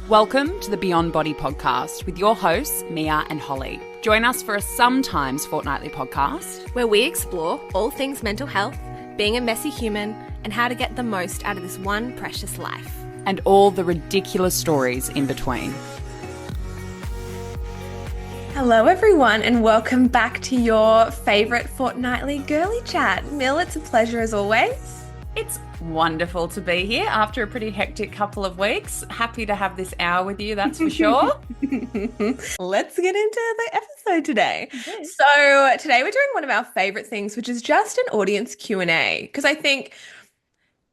Welcome to the Beyond Body podcast with your hosts, Mia and Holly. Join us for a sometimes fortnightly podcast where we explore all things mental health, being a messy human, and how to get the most out of this one precious life. And all the ridiculous stories in between. Hello everyone and welcome back to your favourite fortnightly girly chat. Mill, it's a pleasure as always. It's wonderful to be here after a pretty hectic couple of weeks. Happy to have this hour with you, that's for sure. Let's get into the episode today. Okay. So today we're doing one of our favourite things, which is just an audience Q&A, because I think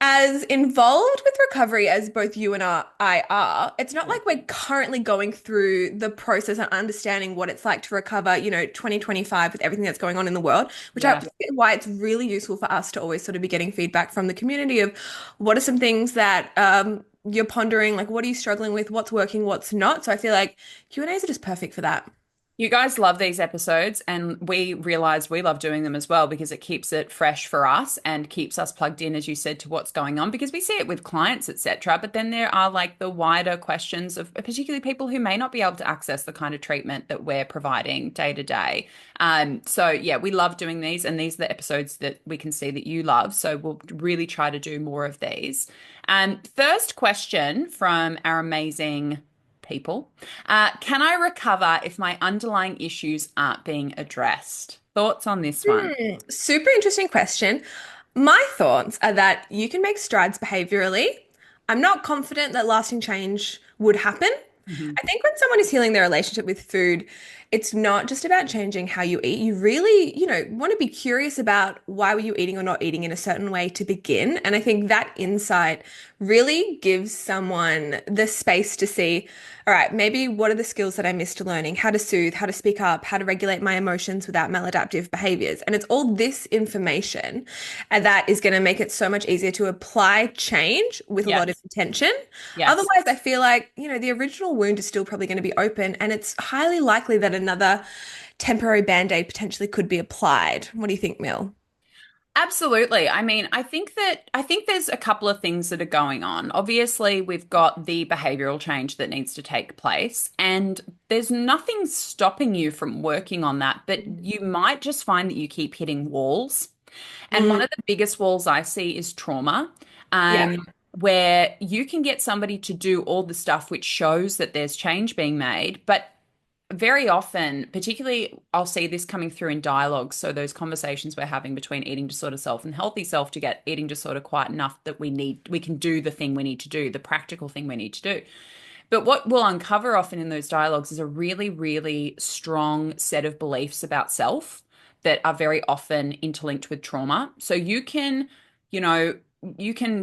as involved with recovery as both you and I are, it's not like we're currently going through the process and understanding what it's like to recover, 2025 with everything that's going on in the world, which is why it's really useful for us to always sort of be getting feedback from the community of what are some things that you're pondering, like what are you struggling with, what's working, what's not. So I feel like Q&As are just perfect for that. You guys love these episodes, and we realize we love doing them as well because it keeps it fresh for us and keeps us plugged in, as you said, to what's going on, because we see it with clients, etc. But then there are like the wider questions of particularly people who may not be able to access the kind of treatment that we're providing day to day. So yeah, we love doing these, and these are the episodes that we can see that you love. So we'll really try to do more of these. First question from our amazing people. Can I recover if my underlying issues aren't being addressed? Thoughts on this one? Super interesting question. My thoughts are that you can make strides behaviorally. I'm not confident that lasting change would happen. I think when someone is healing their relationship with food, it's not just about changing how you eat. You really, want to be curious about why were you eating or not eating in a certain way to begin. And I think that insight really gives someone the space to see, all right, maybe what are the skills that I missed learning, how to soothe, how to speak up, how to regulate my emotions without maladaptive behaviors. And it's all this information that is going to make it so much easier to apply change with a lot of intention. Yes. Otherwise, I feel like, the original wound is still probably going to be open, and it's highly likely that another temporary band-aid potentially could be applied. What do you think, Mill? Absolutely. I mean, I think there's a couple of things that are going on. Obviously, we've got the behavioral change that needs to take place, and there's nothing stopping you from working on that, but you might just find that you keep hitting walls. And one of the biggest walls I see is trauma. Where you can get somebody to do all the stuff which shows that there's change being made, but very often, particularly I'll see this coming through in dialogue, so those conversations we're having between eating disorder self and healthy self to get eating disorder quiet enough that we can do the thing we need to do, the practical thing we need to do. But what we'll uncover often in those dialogues is a really, really strong set of beliefs about self that are very often interlinked with trauma. So you can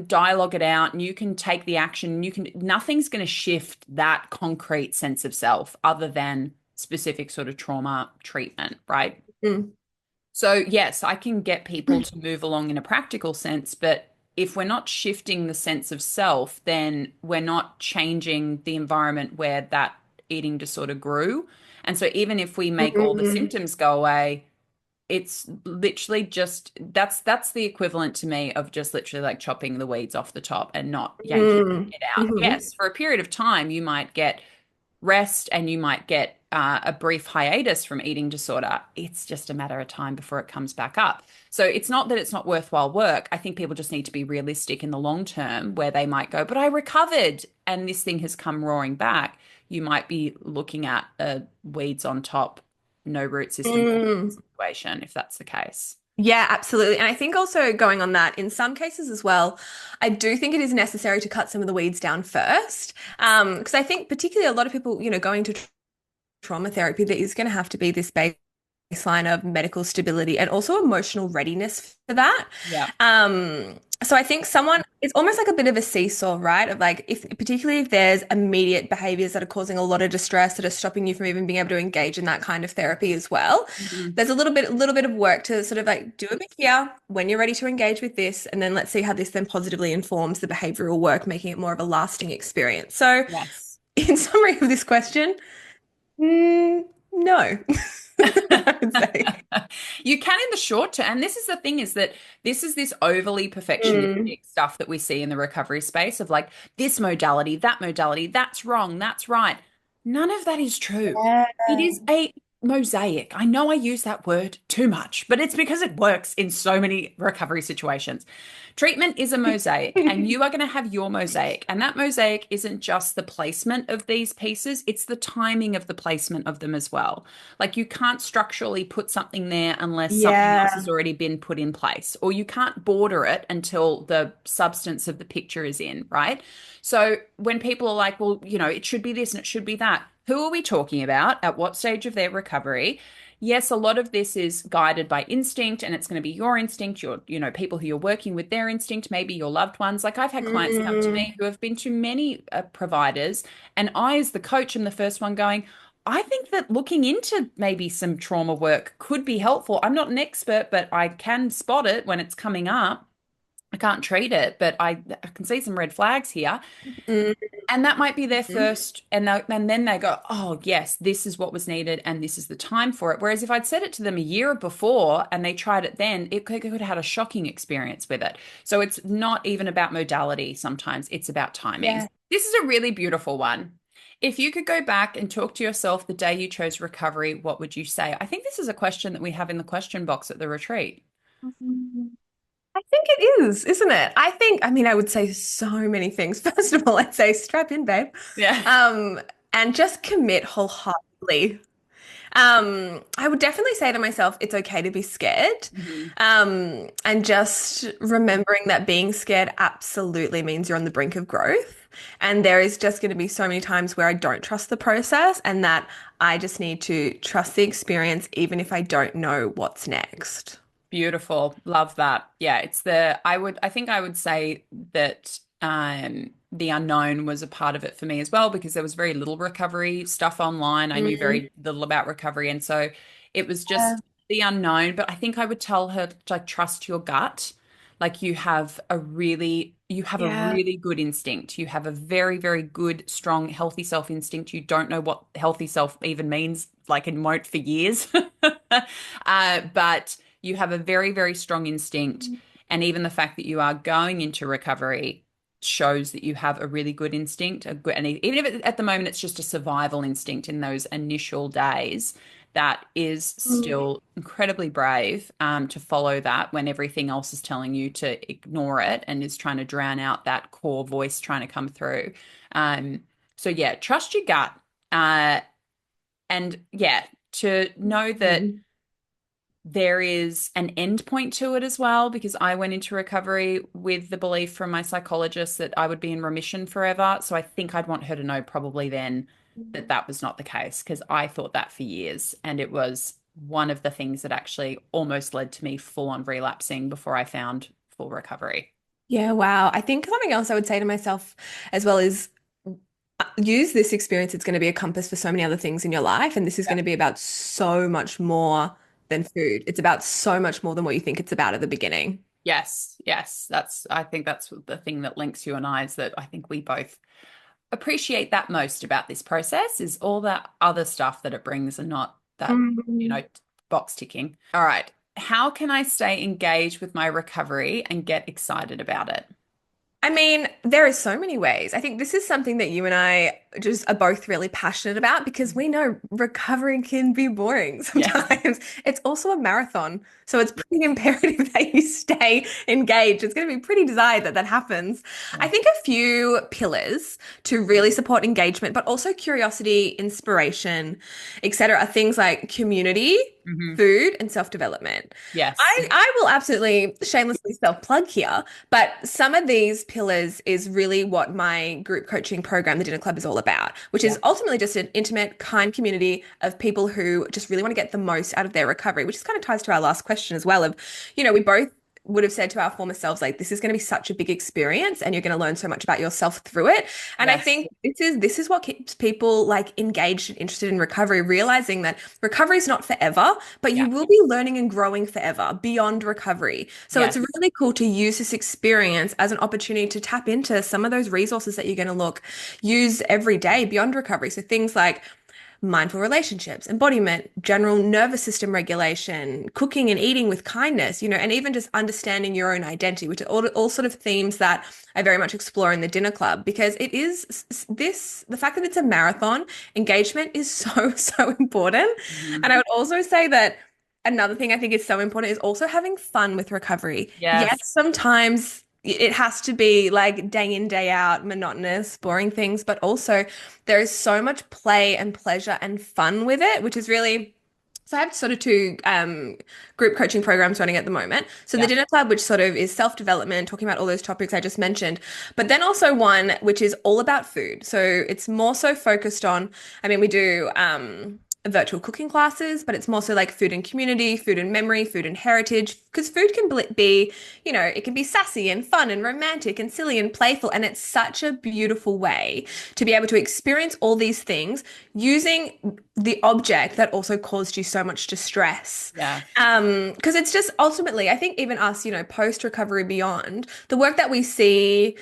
dialogue it out and you can take the action. Nothing's going to shift that concrete sense of self other than specific sort of trauma treatment, right? So yes, I can get people to move along in a practical sense, but if we're not shifting the sense of self, then we're not changing the environment where that eating disorder grew. And so even if we make all the symptoms go away, it's literally just that's the equivalent to me of just literally like chopping the weeds off the top and not yanking it out. Yes, for a period of time you might get rest and you might get a brief hiatus from eating disorder. It's just a matter of time before it comes back up. So it's not that it's not worthwhile work. I think people just need to be realistic in the long term, where they might go, but I recovered and this thing has come roaring back. You might be looking at weeds on top, no root system situation, if that's the case. Yeah, absolutely. And I think also going on that, in some cases as well, I do think it is necessary to cut some of the weeds down first. Because I think particularly a lot of people, going to trauma therapy, there is going to have to be this baseline of medical stability and also emotional readiness for that. Yeah. So I think it's almost like a bit of a seesaw, right? Of like, particularly if there's immediate behaviors that are causing a lot of distress that are stopping you from even being able to engage in that kind of therapy as well. There's a little bit of work to sort of like do a bit here when you're ready to engage with this. And then let's see how this then positively informs the behavioral work, making it more of a lasting experience. So in summary of this question, no, I would say. You can in the short term. And this is the thing is that this is this overly Mm. perfectionistic stuff that we see in the recovery space of like this modality, that's wrong, that's right. None of that is true. Yeah. It is a mosaic. I know I use that word too much, but it's because it works in so many recovery situations. Treatment is a mosaic, and you are going to have your mosaic. And that mosaic isn't just the placement of these pieces, it's the timing of the placement of them as well. Like you can't structurally put something there unless something else has Yeah. already been put in place, or you can't border it until the substance of the picture is in, right? So when people are like, well, it should be this and it should be that, who are we talking about? At what stage of their recovery? Yes, a lot of this is guided by instinct, and it's going to be your instinct, people who you're working with, their instinct, maybe your loved ones. Like I've had clients come to me Mm. who have been to many providers, and I, as the coach, am the first one going, I think that looking into maybe some trauma work could be helpful. I'm not an expert, but I can spot it when it's coming up. I can't treat it, but I can see some red flags here. Mm. And that might be their first, and then they go, oh, yes, this is what was needed, and this is the time for it. Whereas if I'd said it to them a year before and they tried it then, it could have had a shocking experience with it. So it's not even about modality sometimes, it's about timings. Yeah. This is a really beautiful one. If you could go back and talk to yourself the day you chose recovery, what would you say? I think this is a question that we have in the question box at the retreat. I think it is, isn't it? I mean, I would say so many things. First of all, I'd say strap in, babe. Yeah. Um, and just commit wholeheartedly. I would definitely say to myself, it's okay to be scared. Mhm. And just remembering that being scared absolutely means you're on the brink of growth. And there is just going to be so many times where I don't trust the process and that I just need to trust the experience, even if I don't know what's next. Beautiful. Love that. Yeah, I think I would say that the unknown was a part of it for me as well because there was very little recovery stuff online. I knew Mm. very little about recovery. And so it was Yeah. just the unknown. But I think I would tell her to like trust your gut. Like you have a Yeah. really good instinct. You have a very, very good, strong, healthy self instinct. You don't know what healthy self even means, like and won't for years. But you have a very, very strong instinct. And even the fact that you are going into recovery shows that you have a really good instinct. And even if at the moment it's just a survival instinct in those initial days, that is Mm. still incredibly brave to follow that when everything else is telling you to ignore it and is trying to drown out that core voice trying to come through. Um, so yeah, trust your gut. Uh, and yeah, to know that Mm. there is an end point to it as well, because I went into recovery with the belief from my psychologist that I would be in remission forever. So I think I'd want her to know probably then that that was not the case, because I thought that for years. And it was one of the things that actually almost led to me full on relapsing before I found full recovery. Yeah, wow. I think something else I would say to myself as well is use this experience. It's going to be a compass for so many other things in your life. And this is going to be about so much more than food. It's about so much more than what you think it's about at the beginning. Yes, yes. I think that's the thing that links you and I is that I think we both appreciate that most about this process is all that other stuff that it brings and not that, Mm. box ticking. All right. How can I stay engaged with my recovery and get excited about it? I mean, there are so many ways. I think this is something that you and I just are both really passionate about because we know recovery can be boring Yes. sometimes. It's also a marathon. So it's pretty imperative that you stay engaged. It's going to be pretty desired that that happens. I Yeah. think a few pillars to really support engagement, but also curiosity, inspiration, etc., are things like community, Hmm. food, and self-development. Yes. I will absolutely shamelessly self-plug here, but some of these pillars is really what my group coaching program, the Dinner Club, is all about, which Yeah. is ultimately just an intimate, kind community of people who just really want to get the most out of their recovery, which is kind of ties to our last question as well of, we both would have said to our former selves, like, this is going to be such a big experience and you're going to learn so much about yourself through it. And I Yes. think this is what keeps people like engaged and interested in recovery, realizing that recovery is not forever, but Yeah. you will be learning and growing forever beyond recovery. So it's Yes. really cool to use this experience as an opportunity to tap into some of those resources that you're going to use every day beyond recovery. So things like mindful relationships, embodiment, general nervous system regulation, cooking and eating with kindness, and even just understanding your own identity, which are all sort of themes that I very much explore in the dinner club because it is the fact that it's a marathon, engagement is so, so important. Mhm. And I would also say that another thing I think is so important is also having fun with recovery. Yes, Yes. sometimes it has to be like day in, day out, monotonous, boring things, but also there is so much play and pleasure and fun with it, which is really. So I have sort of two group coaching programs running at the moment. So the Yeah. Dinner Club, which sort of is self-development, talking about all those topics I just mentioned, but then also one which is all about food. So it's more so focused on, I mean, we do virtual cooking classes, but it's more so like food and community, food and memory, food and heritage, because food can be, it can be sassy and fun and romantic and silly and playful. And it's such a beautiful way to be able to experience all these things using the object that also caused you so much distress. Yeah. Because it's just ultimately, I think even us, post recovery beyond the work that we see,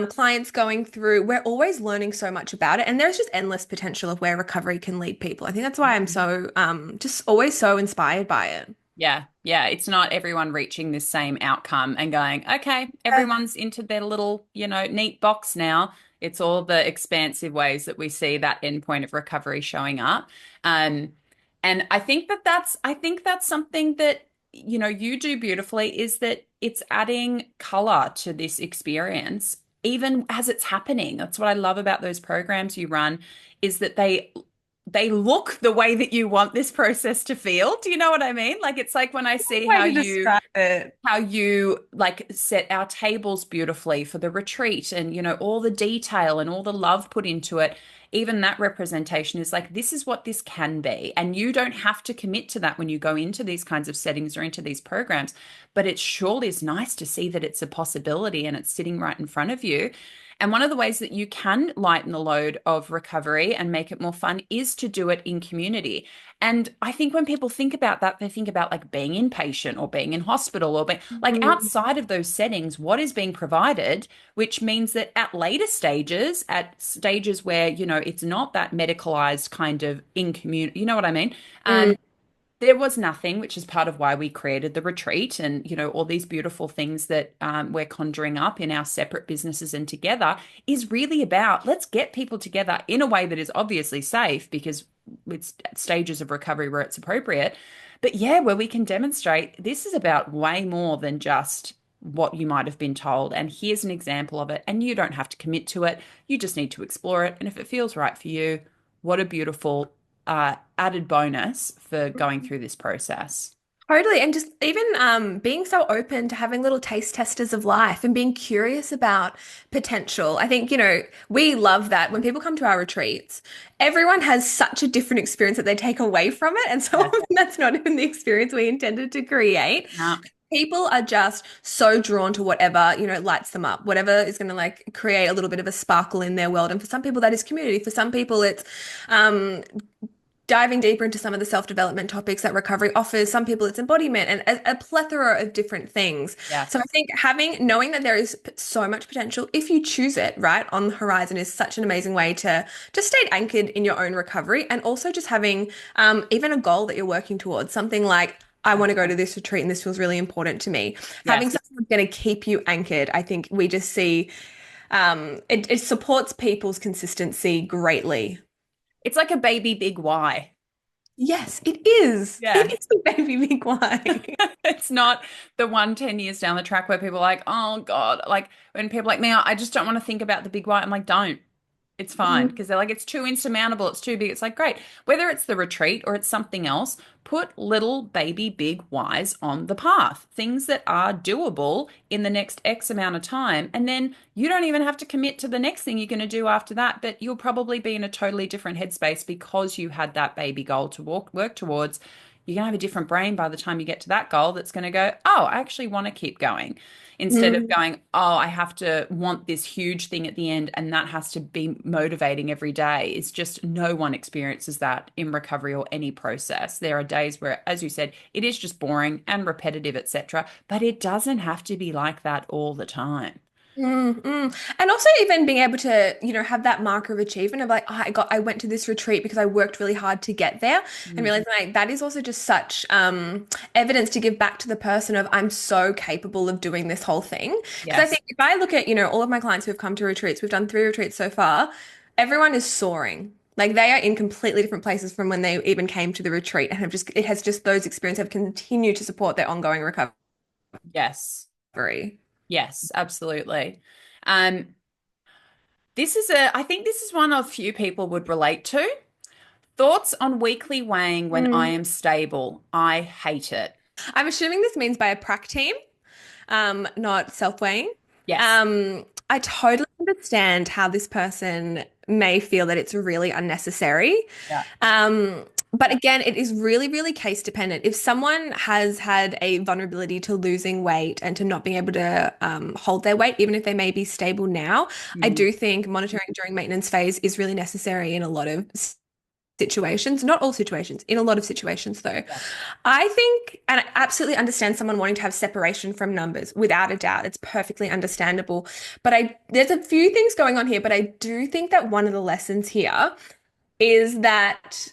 clients going through, we're always learning so much about it. And there's just endless potential of where recovery can lead people. I think that's why I'm so, just always so inspired by it. Yeah, yeah. It's not everyone reaching this same outcome and going, okay, everyone's into their little, neat box now. It's all the expansive ways that we see that endpoint of recovery showing up. Um, and I think that's something that, you do beautifully is that it's adding color to this experience, even as it's happening. That's what I love about those programs you run, is that they look the way that you want this process to feel. Do you know what I mean? Like it's like when I see Way to describe it. how you like set our tables beautifully for the retreat and all the detail and all the love put into it. Even that representation is like this is what this can be. And you don't have to commit to that when you go into these kinds of settings or into these programs, but it surely is nice to see that it's a possibility and it's sitting right in front of you. And one of the ways that you can lighten the load of recovery and make it more fun is to do it in community. And I think when people think about that, they think about like being inpatient or being in hospital or being like Mhm. outside of those settings, what is being provided, which means that at later stages, at stages where, it's not that medicalized kind of in community, you know what I mean? Mm. There was nothing, which is part of why we created the retreat and, all these beautiful things that we're conjuring up in our separate businesses and together is really about let's get people together in a way that is obviously safe because it's at stages of recovery where it's appropriate. But yeah, where we can demonstrate this is about way more than just what you might have been told. And here's an example of it. And you don't have to commit to it. You just need to explore it. And if it feels right for you, what a beautiful added bonus for going through this process. Totally. And just even being so open to having little taste testers of life and being curious about potential. I think, we love that when people come to our retreats, everyone has such a different experience that they take away from it. And so Yes. often that's not even the experience we intended to create. Yeah. People are just so drawn to whatever, lights them up, whatever is going to like create a little bit of a sparkle in their world. And for some people, that is community. For some people, it's um, diving deeper into some of the self-development topics that recovery offers. Some people it's embodiment and a plethora of different things. So I Yes. think knowing that there is so much potential if you choose it, right, on the horizon is such an amazing way to just stay anchored in your own recovery and also just having even a goal that you're working towards, something like I want to go to this retreat and this feels really important to me. Having Yes. something that's going to keep you anchored, I think we just see it supports people's consistency greatly. It's like a baby big why. Yes, it is. Yeah. It is a baby big why. It's not the 10 years down the track where people are like, oh God, like when people are like me, I just don't want to think about the big why. I'm like, don't. It's fine Mhm. because they're like, it's too insurmountable. It's too big. It's like, great. Whether it's the retreat or it's something else, put little baby big whys on the path, things that are doable in the next X amount of time. And then you don't even have to commit to the next thing you're going to do after that, but you'll probably be in a totally different headspace because you had that baby goal to work towards. You're going to have a different brain by the time you get to that goal that's going to go, oh, I actually want to keep going instead of Mm. going, oh, I have to want this huge thing at the end and that has to be motivating every day. It's just no one experiences that in recovery or any process. There are days where, as you said, it is just boring and repetitive, etc. But it doesn't have to be like that all the time. And also even being able to, have that marker of achievement of like, oh, I went to this retreat because I worked really hard to get there, and Mm. realizing like that is also just such evidence to give back to the person of I'm so capable of doing this whole thing. Because I Yes. think if I look at, all of my clients who have come to retreats, we've done 3 retreats so far, everyone is soaring. Like they are in completely different places from when they even came to the retreat and it has just those experiences have continued to support their ongoing Yes. recovery. Yes, absolutely. Um, I think this is one of few people would relate to. Thoughts on weekly weighing when I am stable. I hate it. I'm assuming this means by a prac team, not self-weighing. Yes. I totally understand how this person may feel that it's really unnecessary. Yeah. But again, it is really, really case dependent. If someone has had a vulnerability to losing weight and to not being able to hold their weight, even if they may be stable now, I Mm. do think monitoring during maintenance phase is really necessary in a lot of situations, not all situations, in a lot of situations though. Yeah. I think, and I absolutely understand someone wanting to have separation from numbers, without a doubt. It's perfectly understandable. But there's a few things going on here, but I do think that one of the lessons here is that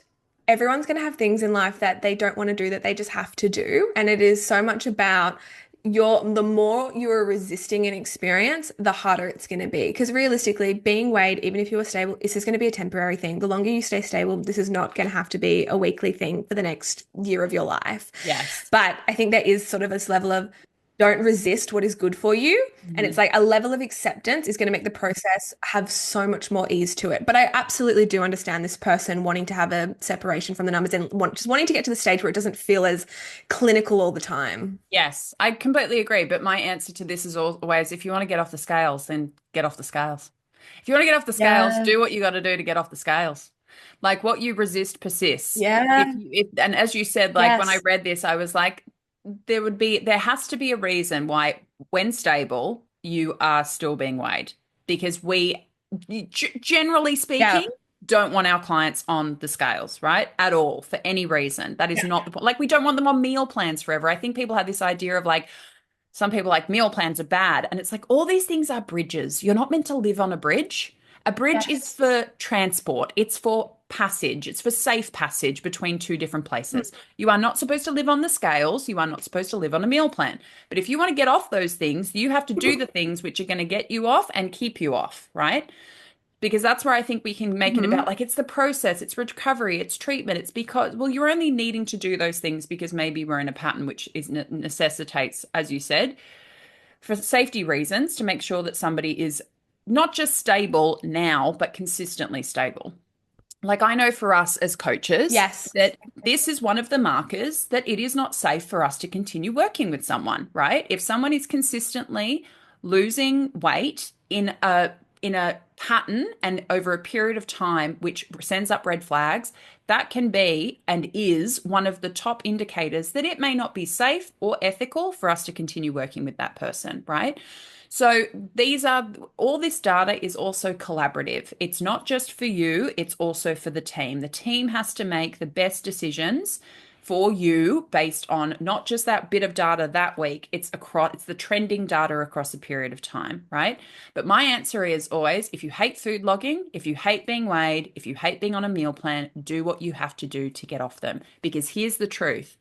everyone's going to have things in life that they don't want to do that they just have to do. And it is so much about the more you are resisting an experience, the harder it's going to be. Because realistically, being weighed, even if you are stable, this is going to be a temporary thing. The longer you stay stable, this is not going to have to be a weekly thing for the next year of your life. Yes. But I think there is sort of this level of don't resist what is good for you. And Mhm. it's like a level of acceptance is going to make the process have so much more ease to it. But I absolutely do understand this person wanting to have a separation from the numbers and just wanting to get to the stage where it doesn't feel as clinical all the time. Yes, I completely agree. But my answer to this is always if you want to get off the scales, then get off the scales. If you want to get off the scales, Yeah. do what you got to do to get off the scales. Like what you resist persists. Yeah. And as you said, like when I Yes. read this, I was like, there has to be a reason why, when stable, you are still being weighed. Because generally Yeah. speaking, don't want our clients on the scales, right? At all, for any reason. That is not the point. Like, we don't want them on meal plans forever. I think people have this idea of like, some people like meal plans are bad. And it's like, all these things are bridges. You're not meant to live on a bridge. A bridge is Yes. for transport, it's for passage, it's for safe passage between two different places. You are not supposed to live on the scales. You are not supposed to live on a meal plan. But if you want to get off those things, you have to do the things which are going to get you off and keep you off, right? Because that's where I think we can make it about Mhm. like it's the process, it's recovery, it's treatment. It's because, well, you're only needing to do those things because maybe we're in a pattern which is necessitates, as you said, for safety reasons, to make sure that somebody is not just stable now, but consistently stable. Like I know for us as coaches Yes. that this is one of the markers that it is not safe for us to continue working with someone, right? If someone is consistently losing weight in a pattern and over a period of time which sends up red flags, that can be and is one of the top indicators that it may not be safe or ethical for us to continue working with that person, right? So these are all this data is also collaborative. It's not just for you, it's also for the team. The team has to make the best decisions for you based on not just that bit of data that week, it's the trending data across a period of time, right? But my answer is always if you hate food logging, if you hate being weighed, if you hate being on a meal plan, do what you have to do to get off them. Because here's the truth,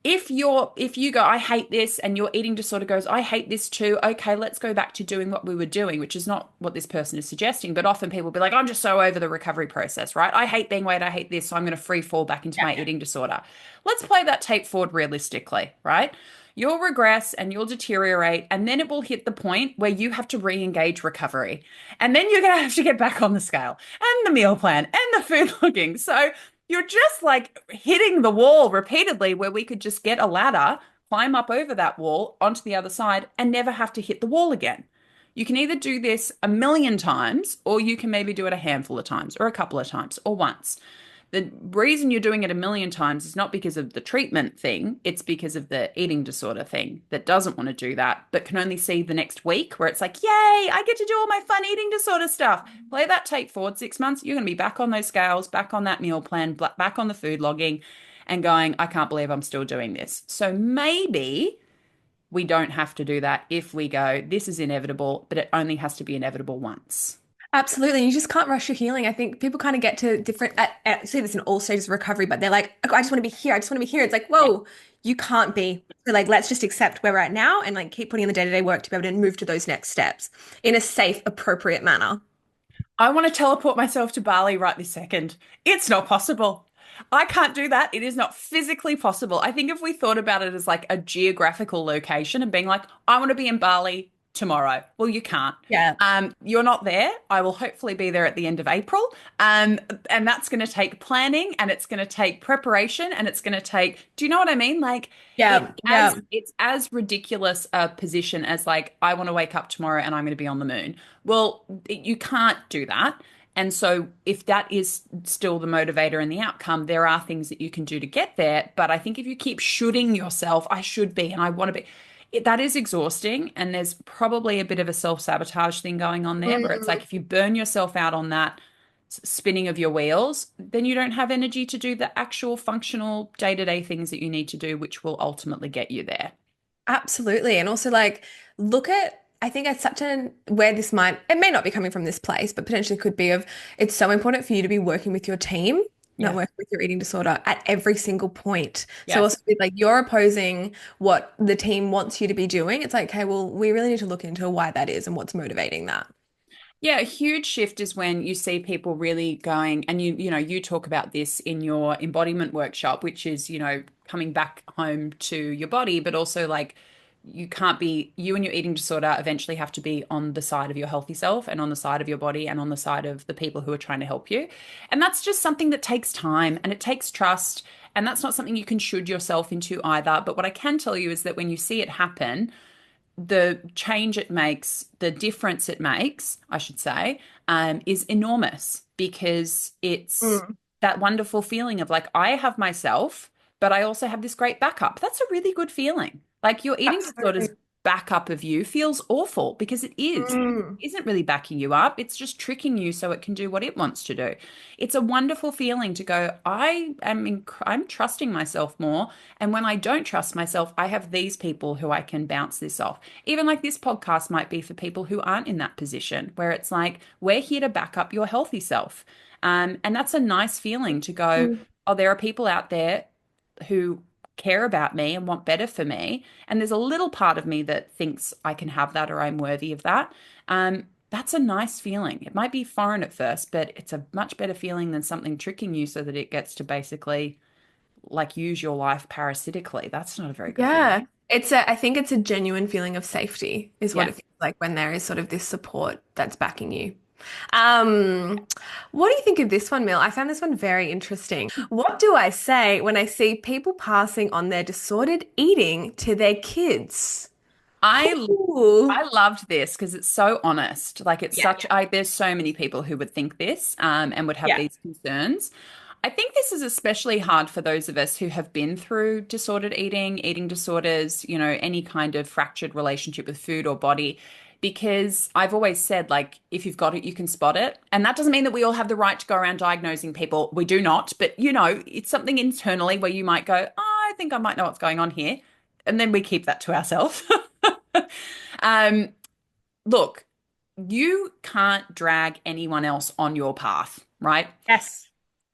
if you go, I hate this, and your eating disorder goes, I hate this too, okay, let's go back to doing what we were doing, which is not what this person is suggesting. But often people will be like, I'm just so over the recovery process, right? I hate being weighed, I hate this, so I'm going to free fall back into my eating disorder. Let's play that tape forward realistically, right? You'll regress and you'll deteriorate, and then it will hit the point where you have to re-engage recovery. And then you're going to have to get back on the scale and the meal plan and the food logging. So you're just like hitting the wall repeatedly, where we could just get a ladder, climb up over that wall onto the other side, and never have to hit the wall again. You can either do this a million times, or you can maybe do it a handful of times, or a couple of times, or once. The reason you're doing it a million times is not because of the treatment thing, it's because of the eating disorder thing that doesn't want to do that, but can only see the next week where it's like, yay, I get to do all my fun eating disorder stuff. Play that tape forward 6 months, you're going to be back on those scales, back on that meal plan, back on the food logging, and going, I can't believe I'm still doing this. So maybe we don't have to do that if we go, this is inevitable, but it only has to be inevitable once. Absolutely. You just can't rush your healing. I think people kind of get to different, see this in all stages of recovery, but they're like, I just want to be here. I just want to be here. It's like, Yeah. whoa, you can't be. So like, let's just accept where we're at now and like keep putting in the day-to-day work to be able to move to those next steps in a safe, appropriate manner. I want to teleport myself to Bali right this second. It's not possible. I can't do that. It is not physically possible. I think if we thought about it as like a geographical location and being like, I want to be in Bali tomorrow. Well, you can't. Yeah. You're not there. I will hopefully be there at the end of April. And that's going to take planning and it's going to take preparation and it's going to take, do you know what I mean? Like Yeah. Yeah. it's as ridiculous a position as like, I want to wake up tomorrow and I'm going to be on the moon. Well, you can't do that. And so, if that is still the motivator and the outcome, there are things that you can do to get there. But I think if you keep shooting yourself, I should be and I want to be, that is exhausting. And there's probably a bit of a self-sabotage thing going on there where it's Mm. like if you burn yourself out on that spinning of your wheels, then you don't have energy to do the actual functional day-to-day things that you need to do, which will ultimately get you there. Absolutely. And also like look at I think it's such an where this might it may not be coming from this place, but potentially could be of it's so important for you to be working with your team, not Yes. working with your eating disorder at every single point. So Yes. also with, like you're opposing what the team wants you to be doing. It's like, okay, well, we really need to look into why that is and what's motivating that. Yeah, a huge shift is when you see people really going, and you talk about this in your embodiment workshop, which is, coming back home to your body, but also like you can't be, you and your eating disorder eventually have to be on the side of your healthy self and on the side of your body and on the side of the people who are trying to help you. And that's just something that takes time and it takes trust. And that's not something you can should yourself into either. But what I can tell you is that when you see it happen, the change it makes, the difference it makes, I should say, is enormous because it's Mm, that wonderful feeling of like, I have myself, but I also have this great backup. That's a really good feeling. Like your eating disorder's absolutely. backup of you feels awful because it is. Mm, It isn't really backing you up. It's just tricking you so it can do what it wants to do. It's a wonderful feeling to go, I'm trusting myself more. And when I don't trust myself, I have these people who I can bounce this off. Even like this podcast might be for people who aren't in that position, where it's like, we're here to back up your healthy self. And that's a nice feeling to go, mm. oh, there are people out there who care about me and want better for me. And there's a little part of me that thinks I can have that or I'm worthy of that. That's a nice feeling. It might be foreign at first, but it's a much better feeling than something tricking you so that it gets to basically like use your life parasitically. That's not a very good feeling. Yeah. I think it's a genuine feeling of safety is what Yeah. it feels like when there is sort of this support that's backing you. Um, what do you think of this one, Mill? I found this one very interesting. What do I say when I see people passing on their disordered eating to their kids? I Ooh. I loved this because it's so honest. Like it's Yeah. such there's so many people who would think this and would have Yeah. these concerns. I think this is especially hard for those of us who have been through disordered eating, eating disorders, any kind of fractured relationship with food or body, because I've always said, like, if you've got it, you can spot it. And that doesn't mean that we all have the right to go around diagnosing people. We do not. But, it's something internally where you might go, oh, I think I might know what's going on here. And then we keep that to ourselves. Um, Look, you can't drag anyone else on your path, right? Yes.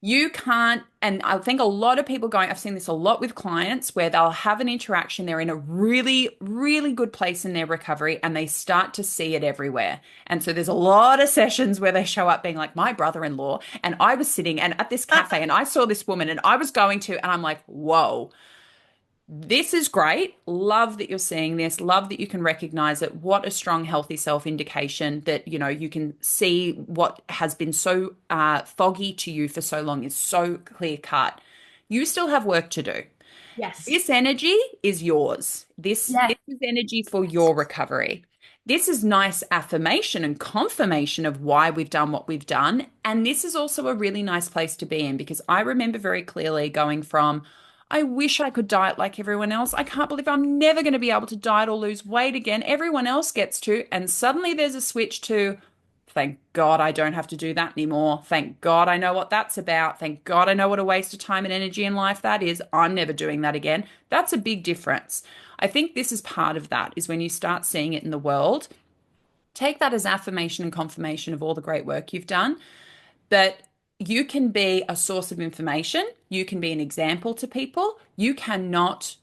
You can't, and I think a lot of people going, I've seen this a lot with clients where they'll have an interaction, they're in a really, really good place in their recovery, and they start to see it everywhere. And so there's a lot of sessions where they show up being like, my brother-in-law, and I was sitting and at this cafe and I saw this woman and I was going to, and I'm like, whoa. This is great. Love that you're seeing this. Love that you can recognize it. What a strong, healthy self indication that, you can see what has been so foggy to you for so long is so clear cut. You still have work to do. Yes. This energy is yours. This Yes. is energy for your recovery. This is nice affirmation and confirmation of why we've done what we've done. And this is also a really nice place to be in because I remember very clearly going from, I wish I could diet like everyone else. I can't believe I'm never going to be able to diet or lose weight again. Everyone else gets to. And suddenly there's a switch to, thank God I don't have to do that anymore. Thank God I know what that's about. Thank God I know what a waste of time and energy in life that is. I'm never doing that again. That's a big difference. I think this is part of that, is when you start seeing it in the world, take that as affirmation and confirmation of all the great work you've done, that you can be a source of information, you can be an example to people. You cannot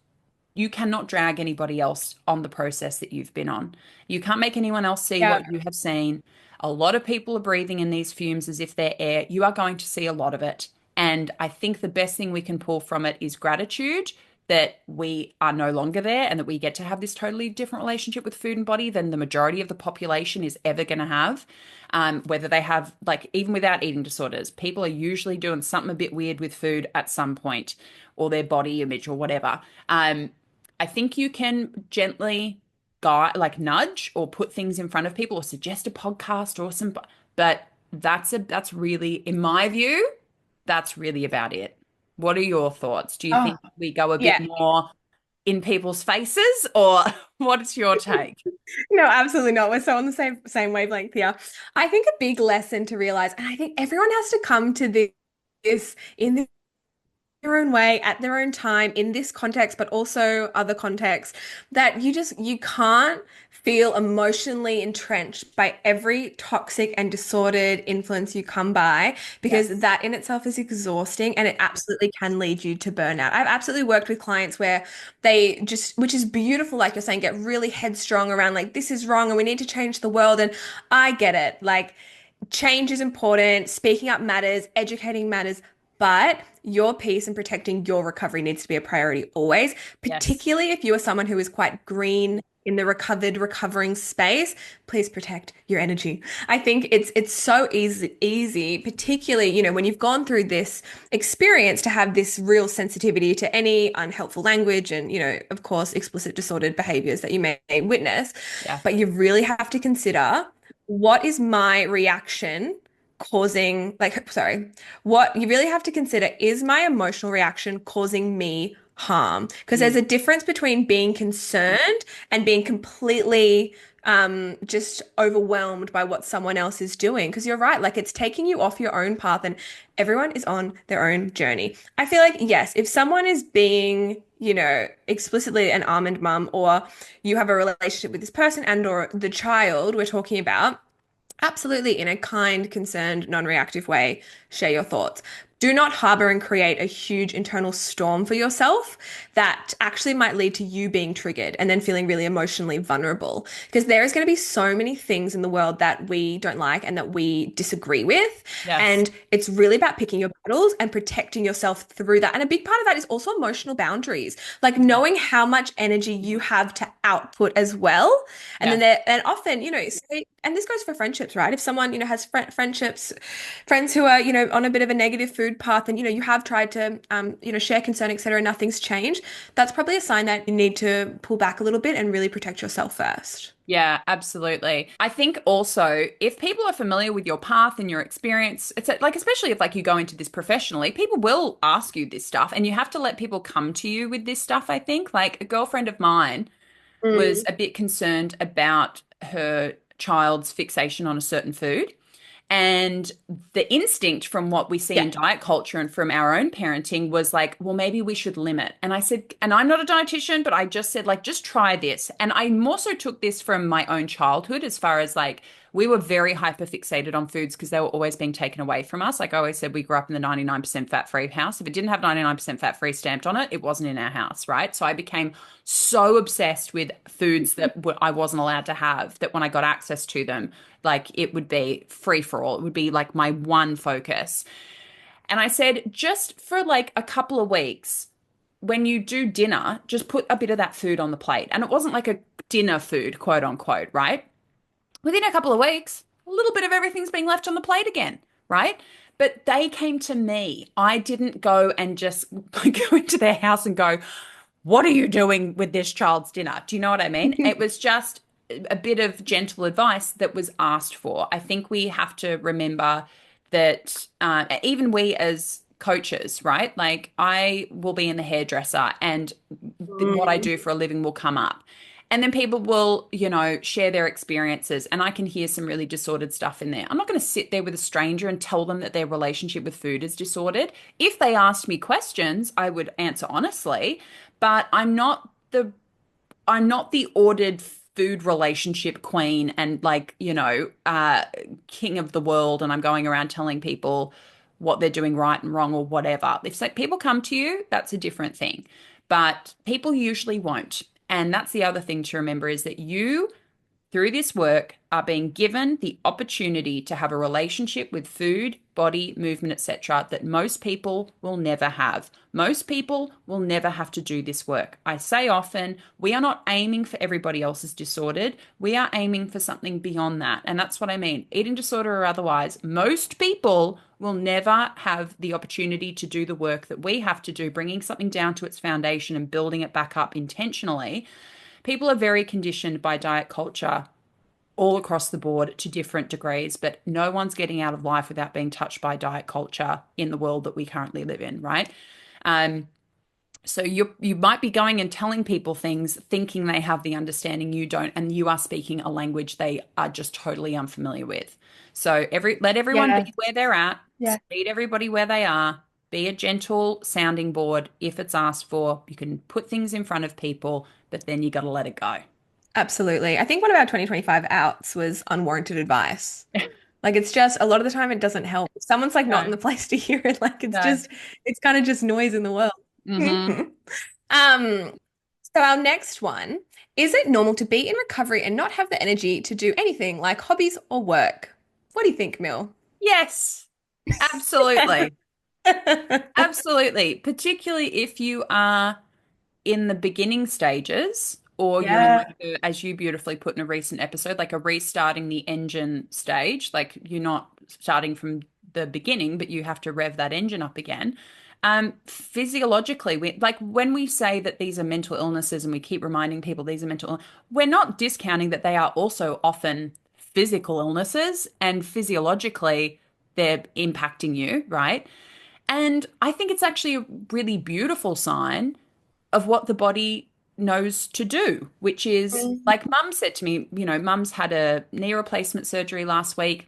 drag anybody else on the process that you've been on. You can't make anyone else see Yeah. what you have seen. A lot of people are breathing in these fumes as if they're air. You are going to see a lot of it. And I think the best thing we can pull from it is gratitude that we are no longer there and that we get to have this totally different relationship with food and body than the majority of the population is ever going to have. Whether they have, like, even without eating disorders, people are usually doing something a bit weird with food at some point, or their body image or whatever. I think you can gently guide, like nudge or put things in front of people or suggest a podcast or some, but that's really, in my view, that's really about it. What are your thoughts? Do you Oh, think we go a bit yeah. more in people's faces, or what's your take? No, absolutely not. We're so on the same wavelength here. I think a big lesson to realize, and I think everyone has to come to this in their own way, at their own time, in this context, but also other contexts, that you can't feel emotionally entrenched by every toxic and disordered influence you come by, because Yes. that in itself is exhausting and it absolutely can lead you to burnout. I've absolutely worked with clients where they just, which is beautiful, like you're saying, get really headstrong around like this is wrong and we need to change the world. And I get it. Like, change is important, speaking up matters, educating matters, but your peace and protecting your recovery needs to be a priority always, Yes. particularly if you are someone who is quite green in the recovering space. Please protect your energy. I think it's so easy, particularly, when you've gone through this experience, to have this real sensitivity to any unhelpful language and, of course, explicit disordered behaviors that you may witness. Yeah. But you really have to consider, what is my reaction causing, like, sorry, what you really have to consider is my emotional reaction causing me harm? Because there's Mm. a difference between being concerned and being completely just overwhelmed by what someone else is doing. Because you're right, like, it's taking you off your own path, and everyone is on their own journey. I feel like, yes, if someone is being, explicitly an almond mum, or you have a relationship with this person and or the child we're talking about, absolutely, in a kind, concerned, non-reactive way, share your thoughts. Do not harbor and create a huge internal storm for yourself that actually might lead to you being triggered and then feeling really emotionally vulnerable. Because there is going to be so many things in the world that we don't like and that we disagree with. Yes. And it's really about picking your battles and protecting yourself through that. And a big part of that is also emotional boundaries, like knowing how much energy you have to output as well. And then Yeah. and often, say, and this goes for friendships, right? If someone, has friendships, friends who are, on a bit of a negative food path, and, you have tried to, share concern, etc., nothing's changed, that's probably a sign that you need to pull back a little bit and really protect yourself first. Yeah, absolutely. I think also, if people are familiar with your path and your experience, it's like, especially if like you go into this professionally, people will ask you this stuff and you have to let people come to you with this stuff, I think. Like, a girlfriend of mine was Mm. a bit concerned about her child's fixation on a certain food. And the instinct from what we see Yeah. in diet culture and from our own parenting was like, well, maybe we should limit. And I said, and I'm not a dietitian, but I just said, like, just try this. And I more so took this from my own childhood, as far as like, we were very hyper fixated on foods because they were always being taken away from us. Like I always said, we grew up in the 99% fat free house. If it didn't have 99% fat free stamped on it, it wasn't in our house, right? So I became so obsessed with foods that I wasn't allowed to have, that when I got access to them, like, it would be free for all. It would be like my one focus. And I said, just for like a couple of weeks, when you do dinner, just put a bit of that food on the plate. And it wasn't like a dinner food, quote unquote, right? Within a couple of weeks, a little bit of everything's being left on the plate again, right? But they came to me. I didn't go and just go into their house and go, what are you doing with this child's dinner? Do you know what I mean? It was just a bit of gentle advice that was asked for. I think we have to remember that even we as coaches, right? Like, I will be in the hairdresser and what I Mm. do for a living will come up. And then people will, share their experiences, and I can hear some really disordered stuff in there. I'm not going to sit there with a stranger and tell them that their relationship with food is disordered. If they asked me questions, I would answer honestly, but I'm not the I'm not the ordered food relationship queen and like, king of the world, and I'm going around telling people what they're doing right and wrong or whatever. If like, people come to you, that's a different thing. But people usually won't. And that's the other thing to remember is that you through this work are being given the opportunity to have a relationship with food, body, movement, etc. that most people will never have. Most people will never have to do this work. I say often, we are not aiming for everybody else's disordered. We are aiming for something beyond that. And that's what I mean. Eating disorder or otherwise, most people will never have the opportunity to do the work that we have to do, bringing something down to its foundation and building it back up intentionally. People are very conditioned by diet culture all across the board to different degrees, but no one's getting out of life without being touched by diet culture in the world that we currently live in, right? Um, so you might be going and telling people things thinking they have the understanding you don't, and you are speaking a language they are just totally unfamiliar with. So let everyone Yeah. be where they're at, Yeah. meet everybody where they are, be a gentle sounding board if it's asked for. You can put things in front of people, but then you got to let it go. Absolutely. I think one of our 2025 outs was unwarranted advice. Like it's just a lot of the time it doesn't help. If someone's like not in No, the place to hear it, like no. it's kind of just noise in the world. Hmm. Um, so our next one, is it normal to be in recovery and not have the energy to do anything like hobbies or work? What do you think, Mill? Yes, absolutely. Absolutely. Particularly if you are in the beginning stages or you're in Yeah. like as you beautifully put in a recent episode, like a restarting the engine stage, like you're not starting from the beginning, but you have to rev that engine up again. Physiologically, like when we say that these are mental illnesses and we keep reminding people these are we're not discounting that they are also often physical illnesses and physiologically they're impacting you, right? And I think it's actually a really beautiful sign of what the body knows to do, which is Mhm. like mum said to me, mum's had a knee replacement surgery last week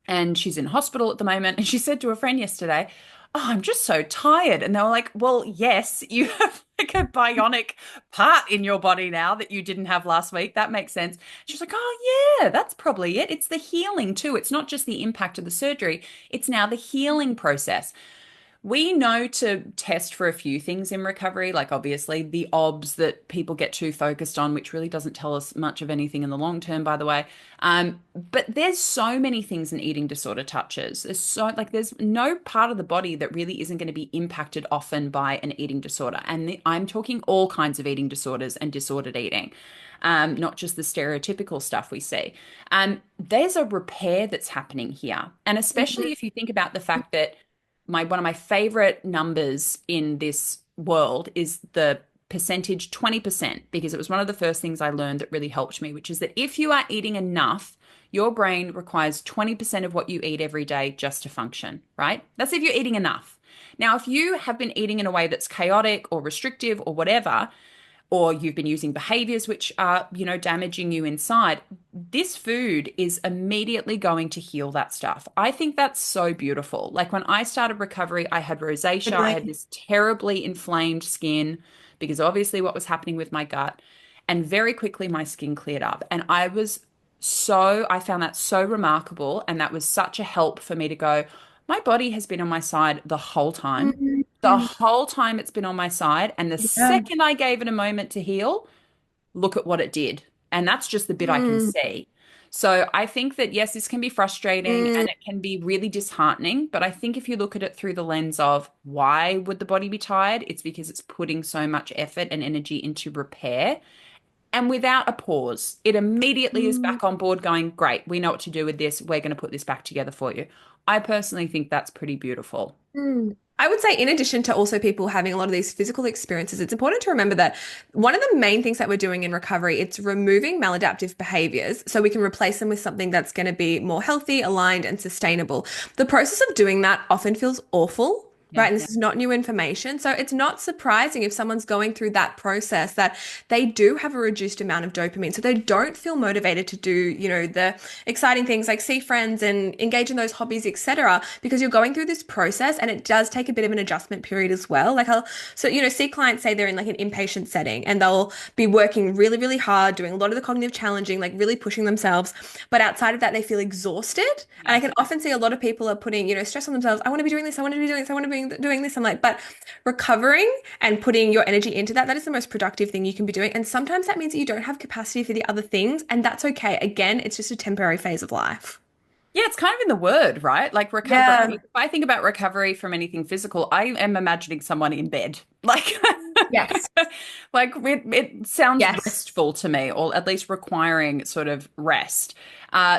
and she's in hospital at the moment. And she said to a friend yesterday, "Oh, I'm just so tired." And they were like, "Well, yes, you have like a bionic part in your body now that you didn't have last week. That makes sense." She's like, "Oh, yeah, that's probably it. It's the healing too. It's not just the impact of the surgery, it's now the healing process." We know to test for a few things in recovery, like obviously the OBS that people get too focused on, which really doesn't tell us much of anything in the long term, by the way. But there's so many things an eating disorder touches. There's no part of the body that really isn't going to be impacted often by an eating disorder. And I'm talking all kinds of eating disorders and disordered eating. Not just the stereotypical stuff we see. There's a repair that's happening here. And especially if you think about the fact that one of my favorite numbers in this world is the percentage 20%, because it was one of the first things I learned that really helped me, which is that if you are eating enough, your brain requires 20% of what you eat every day just to function, right? That's if you're eating enough. Now, if you have been eating in a way that's chaotic or restrictive or whatever, or you've been using behaviors which are, damaging you inside, this food is immediately going to heal that stuff. I think that's so beautiful. Like when I started recovery, I had rosacea, I had Totally. this terribly inflamed skin because obviously what was happening with my gut. And very quickly my skin cleared up. And I found that so remarkable. And that was such a help for me to go, my body has been on my side the whole time. The Mhm. whole time it's been on my side. And the Yeah. second I gave it a moment to heal, look at what it did. And that's just the bit I can Mm. see. So I think that, yes, this can be frustrating Mm. and it can be really disheartening. But I think if you look at it through the lens of why would the body be tired? It's because it's putting so much effort and energy into repair. And without a pause, it immediately is Mm. back on board going, great, we know what to do with this. We're going to put this back together for you. I personally think that's pretty beautiful. Mm. I would say, in addition to also people having a lot of these physical experiences, it's important to remember that one of the main things that we're doing in recovery, it's removing maladaptive behaviors so we can replace them with something that's going to be more healthy, aligned, and sustainable. The process of doing that often feels awful. Yeah. right? And this is not new information. So it's not surprising if someone's going through that process that they do have a reduced amount of dopamine. So they don't feel motivated to do, the exciting things like see friends and engage in those hobbies, etc. Because you're going through this process and it does take a bit of an adjustment period as well. See clients say they're in like an inpatient setting and they'll be working really, really hard, doing a lot of the cognitive challenging, like really pushing themselves. But outside of that, they feel exhausted. And I Yeah. can often see a lot of people are putting, stress on themselves. I want to be doing this. I want to be doing this. I want to be doing this. I'm like, but recovering and putting your energy into that, that is the most productive thing you can be doing. And sometimes that means that you don't have capacity for the other things. And that's okay. Again, it's just a temporary phase of life. Yeah, it's kind of in the word, right? Like recovery. Yeah. If I think about recovery from anything physical, I am imagining someone in bed. Like, Yes. like it sounds Yes. restful to me, or at least requiring sort of rest.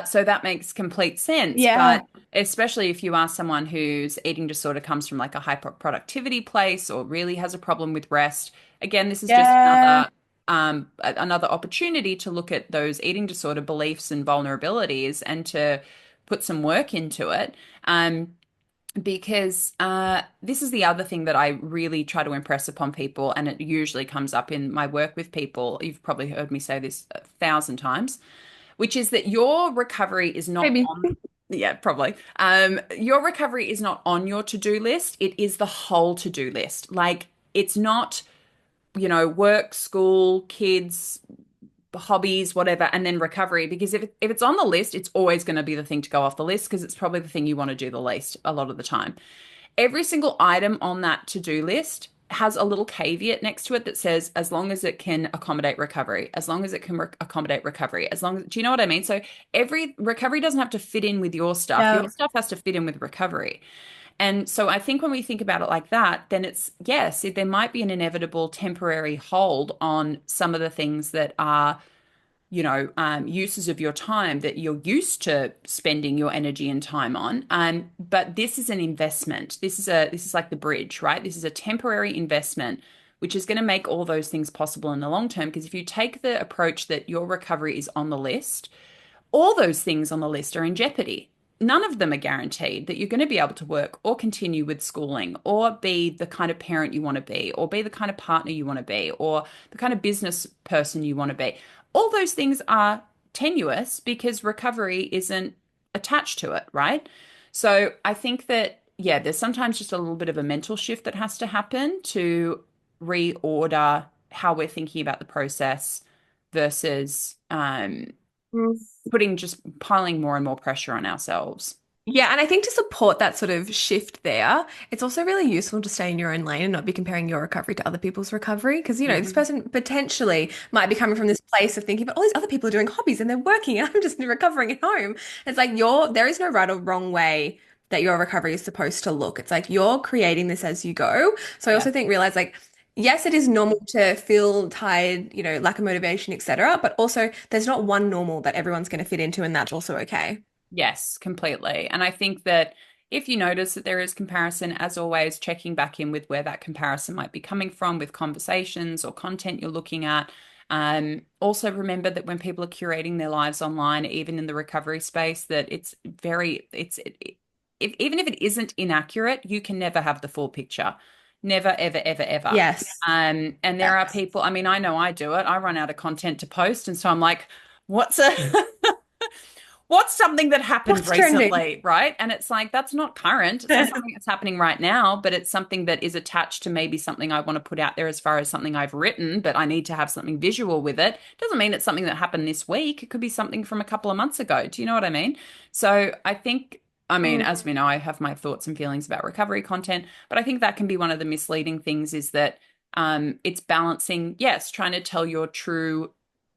So that makes complete sense. Yeah. But especially if you are someone whose eating disorder comes from like a high productivity place or really has a problem with rest, again, this is just Yeah. another opportunity to look at those eating disorder beliefs and vulnerabilities and to put some work into it. Because this is the other thing that I really try to impress upon people, and it usually comes up in my work with people. You've probably heard me say this 1,000 times, which is that your recovery is not Maybe. on, yeah, probably. Your recovery is not on your to-do list. It is the whole to-do list. Like it's not, work, school, kids, hobbies, whatever, and then recovery. Because if it's on the list, it's always going to be the thing to go off the list because it's probably the thing you want to do the least a lot of the time. Every single item on that to-do list has a little caveat next to it that says, as long as it can accommodate recovery, as long as it can accommodate recovery, as long as, do you know what I mean? So every recovery doesn't have to fit in with your stuff. Yeah. Your stuff has to fit in with recovery. And so I think when we think about it like that, then it's, yes, there might be an inevitable temporary hold on some of the things that are uses of your time that you're used to spending your energy and time on. But this is an investment. This is like the bridge, right? This is a temporary investment, which is going to make all those things possible in the long term. Because if you take the approach that your recovery is on the list, all those things on the list are in jeopardy. None of them are guaranteed that you're going to be able to work or continue with schooling or be the kind of parent you want to be or be the kind of partner you want to be or the kind of business person you want to be. All those things are tenuous because recovery isn't attached to it, right? So I think that, yeah, there's sometimes just a little bit of a mental shift that has to happen to reorder how we're thinking about the process versus putting just piling more and more pressure on ourselves. Yeah, and I think to support that sort of shift there, it's also really useful to stay in your own lane and not be comparing your recovery to other people's recovery. Because, this Mhm. person potentially might be coming from this place of thinking, but all these other people are doing hobbies and they're working, and I'm just recovering at home. It's like there is no right or wrong way that your recovery is supposed to look. It's like you're creating this as you go. So I Yeah. also think realize like, yes, it is normal to feel tired, lack of motivation, etc. But also there's not one normal that everyone's going to fit into, and that's also okay. Yes, completely. And I think that if you notice that there is comparison, as always, checking back in with where that comparison might be coming from with conversations or content you're looking at. Also remember that when people are curating their lives online, even in the recovery space, that it's very, if, even if it isn't inaccurate, you can never have the full picture. Never, ever, ever, ever. Yes. And there are Yes. people, I mean, I know I do it. I run out of content to post. And so I'm like, what's a what's something that happened What's trending? recently, right? And it's like, that's not current. It's not something that's happening right now, but it's something that is attached to maybe something I want to put out there as far as something I've written, but I need to have something visual with it. Doesn't mean it's something that happened this week. It could be something from a couple of months ago. Do you know what I mean? So I think, I mean, Mm, as we know, I have my thoughts and feelings about recovery content, but I think that can be one of the misleading things is that it's balancing, yes, trying to tell your true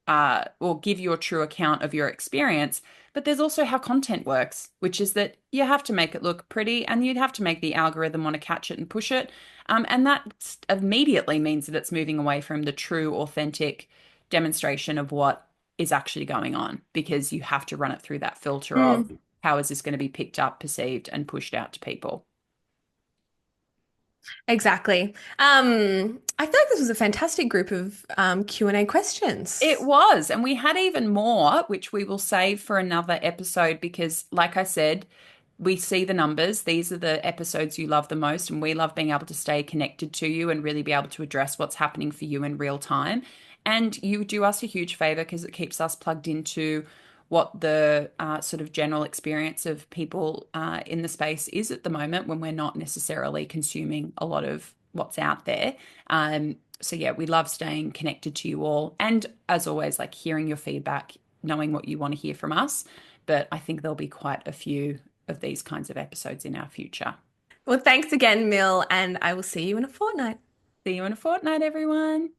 or give your true account of your experience. But there's also how content works, which is that you have to make it look pretty and you'd have to make the algorithm want to catch it and push it. And that immediately means that it's moving away from the true, authentic demonstration of what is actually going on because you have to run it through that filter of mm. how is this going to be picked up, perceived, and pushed out to people. Exactly. I feel like this was a fantastic group of Q&A It questions. was. And we had even more, which we will save for another episode because, like I said, we see the numbers. These are the episodes you love the most, and we love being able to stay connected to you and really be able to address what's happening for you in real time. And you do us a huge favor because it keeps us plugged into what the sort of general experience of people in the space is at the moment when we're not necessarily consuming a lot of what's out there. So yeah, we love staying connected to you all. And as always, like hearing your feedback, knowing what you want to hear from us. But I think there'll be quite a few of these kinds of episodes in our future. Well, thanks again, Mill, and I will see you in a fortnight. See you in a fortnight, everyone.